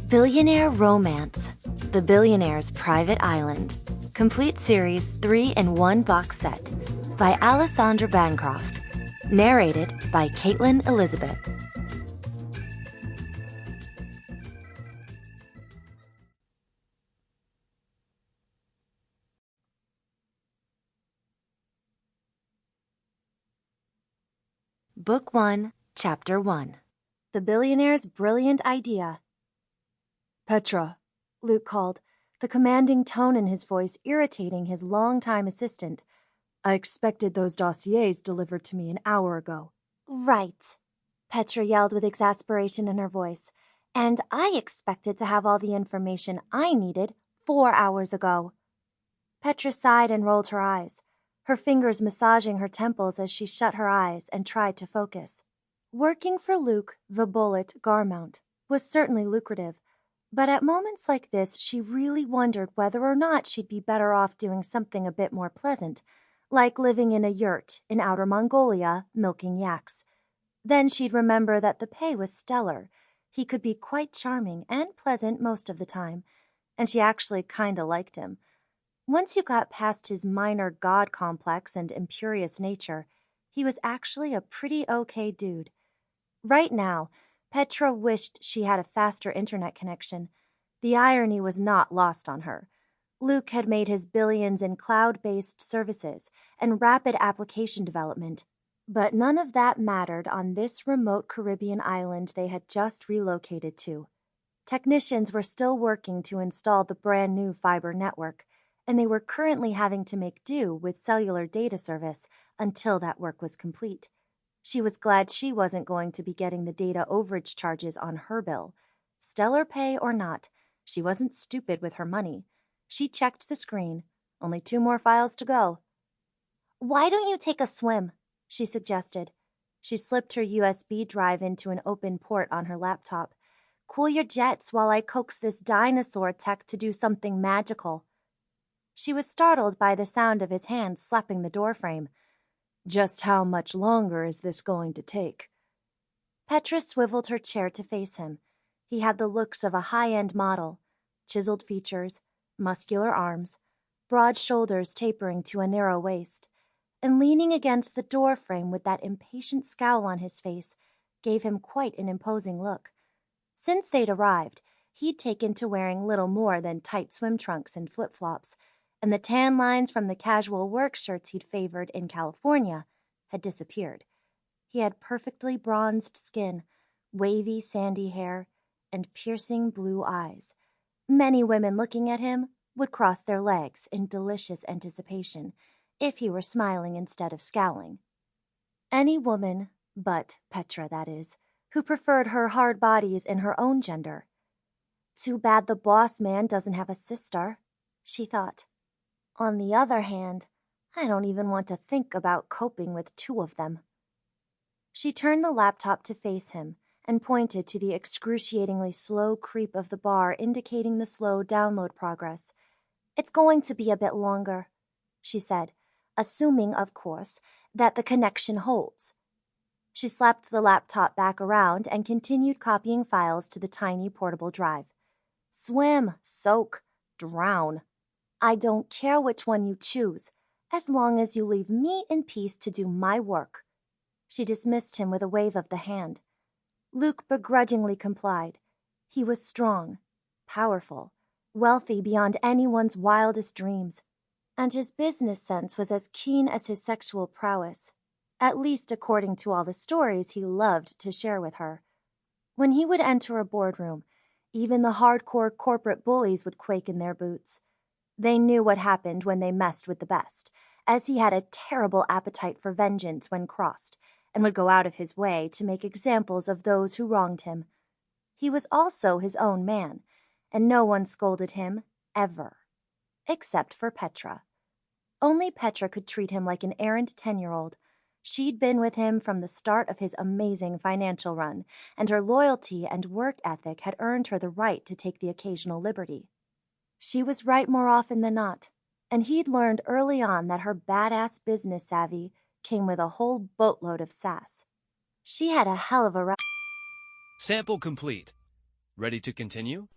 Billionaire Romance, The Billionaire's Private Island. Complete Series 3-in-1 box set by Alessandra Bancroft. Narrated by Caitlin Elizabeth. Book 1, Chapter 1. The Billionaire's Brilliant Idea. "Petra," Luke called, the commanding tone in his voice irritating his longtime assistant. "I expected those dossiers delivered to me an hour ago." "Right," Petra yelled with exasperation in her voice. "And I expected to have all the information I needed 4 hours ago." Petra sighed and rolled her eyes, her fingers massaging her temples as she shut her eyes and tried to focus. Working for Luke, the bullet, Garmont, was certainly lucrative, but at moments like this she really wondered whether or not she'd be better off doing something a bit more pleasant, like living in a yurt in outer Mongolia, milking yaks. Then she'd remember that the pay was stellar. He could be quite charming and pleasant most of the time, and she actually kinda liked him. Once you got past his minor god complex and imperious nature, he was actually a pretty okay dude. Right now, Petra wished she had a faster internet connection. The irony was not lost on her. Luke had made his billions in cloud-based services and rapid application development, but none of that mattered on this remote Caribbean island they had just relocated to. Technicians were still working to install the brand new fiber network, and they were currently having to make do with cellular data service until that work was complete. She was glad she wasn't going to be getting the data overage charges on her bill. Stellar pay or not, she wasn't stupid with her money. She checked the screen. Only 2 more files to go. "Why don't you take a swim?" she suggested. She slipped her USB drive into an open port on her laptop. "Cool your jets while I coax this dinosaur tech to do something magical." She was startled by the sound of his hand slapping the doorframe. "Just how much longer is this going to take?" Petra swiveled her chair to face him. He had the looks of a high-end model. Chiseled features, muscular arms, broad shoulders tapering to a narrow waist, and leaning against the doorframe with that impatient scowl on his face gave him quite an imposing look. Since they'd arrived, he'd taken to wearing little more than tight swim trunks and flip-flops, and the tan lines from the casual work shirts he'd favored in California had disappeared. He had perfectly bronzed skin, wavy sandy hair, and piercing blue eyes. Many women looking at him would cross their legs in delicious anticipation if he were smiling instead of scowling. Any woman, but Petra that is, who preferred her hard bodies in her own gender. "Too bad the boss man doesn't have a sister," she thought. "On the other hand, I don't even want to think about coping with 2 of them." She turned the laptop to face him and pointed to the excruciatingly slow creep of the bar indicating the slow download progress. "It's going to be a bit longer," she said, assuming, of course, that the connection holds. She slapped the laptop back around and continued copying files to the tiny portable drive. "Swim, soak, drown. I don't care which one you choose, as long as you leave me in peace to do my work." She dismissed him with a wave of the hand. Luke begrudgingly complied. He was strong, powerful, wealthy beyond anyone's wildest dreams, and his business sense was as keen as his sexual prowess, at least according to all the stories he loved to share with her. When he would enter a boardroom, even the hardcore corporate bullies would quake in their boots. They knew what happened when they messed with the best, as he had a terrible appetite for vengeance when crossed, and would go out of his way to make examples of those who wronged him. He was also his own man, and no one scolded him, ever. Except for Petra. Only Petra could treat him like an errant 10-year-old. She'd been with him from the start of his amazing financial run, and her loyalty and work ethic had earned her the right to take the occasional liberty. She was right more often than not, and he'd learned early on that her badass business savvy came with a whole boatload of sass. She had a hell of a Sample complete. Ready to continue?